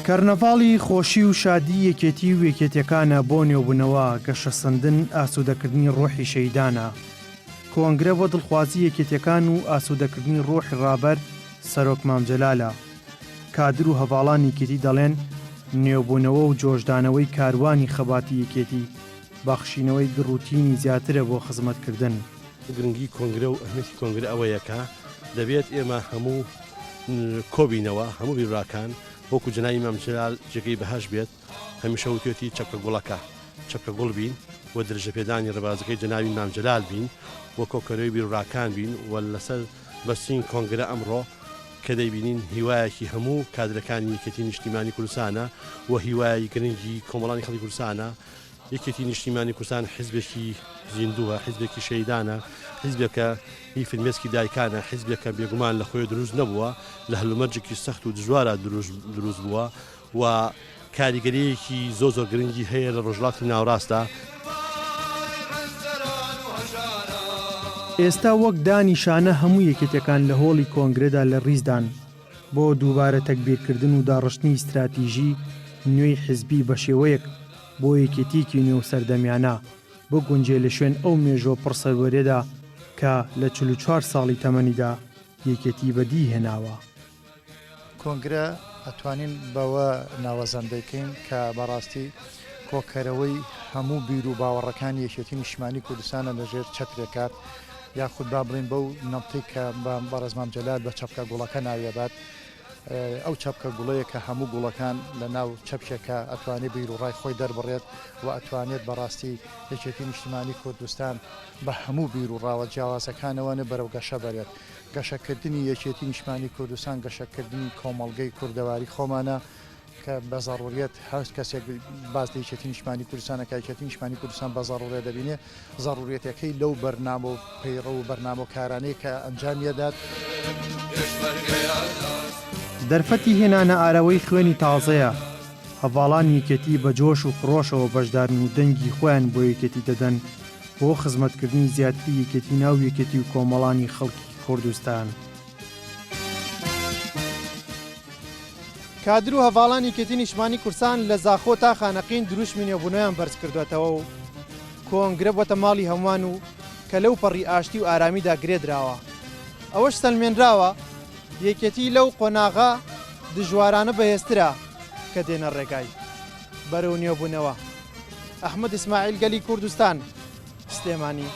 کەرنەڤاڵی خۆشی و شادی یەکێتی و یەکێتیەکانە بۆ نێوبوونەوە گەشە سندن ئاسوودەکردنی ڕۆحی شەیدانە. کۆنگرە بۆ دڵخوازی یەکێتیەکان و ئاسوودەکردنی ڕۆحی ڕابەر سەرۆک مامجەلالە. کادر و هەڤاڵانی یەکێتی دەڵێن نێوبوونەوە و جۆشدانەوەی کاروانی خەباتی یەکێتی بەخشینەوەی گڕوتینی زیاترە بۆ خزمەتکردن. گرنگی کۆنگرە و ئەهمیەتی کۆنگرە ئەوەیەکە دەبێت ئێمە هەموو کۆبینەوە هەموو بیرڕاکان وەکو جنای مامجەلال جێگەی بەهەش بێت هەمیشە وتێتی چەپکە گوڵەکە چەپکە گوڵ بین و درژە پێدانی ڕێبازەکەی جناوی مامجەلال بین و کۆکەرەوەی بیرڕاکان بین و لەسەر بەستین کۆنگرە ئەمڕۆ کە دەیبینین هیوایەکی هەموو کادرەکانی یەکێتی نیشتیمانی کوردستانە و هیوای گرنگی کۆمەڵانی خەڵکی کوردستانە. یەکێتی نیشتیمانی کوردستان حیزبێکی زیندووە، حیزبێکی شەیدانە، حیزبێکە هی فیلمێسکی دایکانە، حیزبێکە بێگومان لە خۆی دروست نەبووە، لە هەلومەرجێکی سەخت و دژوارە دروست بووە و کاریگەریەکی زۆر گرنگی هەیە لە ڕۆژهەڵاتی ناوڕاستە. ئێستا وەک دانیشانە هەموو یەکێتیەکان لە هۆڵی کۆنگرەدا لە ڕیزدان بۆ دووبارە تەکبیرکردن و داڕشتنی استراتیژی نوێی حیزبی بە شێوەیەک بۆ یەکێتیکی نێو سەردەمیانە بگونجێ لە شوێن ئەو مێژۆ پڕسەروەرێدا کە لە 44 ساڵی تەمەنیدا یەکێتی بەدی هێناوە. کۆنگرە ئەتوانین بەوە ناوەزەندەکەین کە بەڕاستی کۆکەرەوەی هەموو بیر و باوەڕەکانی یەکێتی نیشتیمانی کوردستانە لەژێر چەترێکات یاخود با بڵین بەو نەمتی کە بەڕێز مامجەلال بە چەپکە گوڵەکە ناوێبات. ئەو چەپکە گوڵەیە کە هەموو گوڵەکان لە ناو چەپشێکە ئەتوانێت بیر و ڕای خۆی دەربڕێت و ئەتوانێت بەڕاستی یەکێتی نیشتیمانی کوردستان بە هەموو بیر و ڕاوە جیاوازەکانەوەنە بەرەو گەشە بەرێت. گەشەکردنی یەکێتی نیشتیمانی کوردستان گەشەکردنی کۆمەڵگەی کوردەواری خۆمانە کە بە ضرورەت هەر کەسێک باز لە یەکێتی نیشتیمانی کوردستانە کە یەکێتی نیشتیمانی کوردستان بە ضرورەت دەبینێ ضرورەتەکەی لەو بەرنامە و پەیڕە و بەرنامە کارانەی کە ئەنجامیەدات. دەرفەتی هێنانە ئارەوەی خوێنی تازەیە. هەڤاڵانی یەکێتی بە جۆش و خڕۆشەوە بەشدارن و دەنگی خۆیان بۆ یەکێتی دەدەن بۆ خزمەتکردنی زیاتری یەکێتی ناو یەکێتی و کۆمەڵانی خەڵکی کوردستان. کادر و هەڤاڵانی یەکێتی نیشتیمانی کوردستان لە زاخۆ تا خانەقین دروشمی نێوبوونەوەیان بەرز کردوێتەوە و کۆنگرە بۆتە ماڵی هەمووان و کە لەو پەڕی ئاشتی و ئارامیدا گرێدراوە. ئەوەش سەلمێنراوە یەکێتی لەو قۆناغا دژوارانە بەهێزترە کە دێنە ڕێگای بەرەو نێوبوونەوە. ئەحمەد ئیسماعیل گەلی کوردستان، سلێمانی.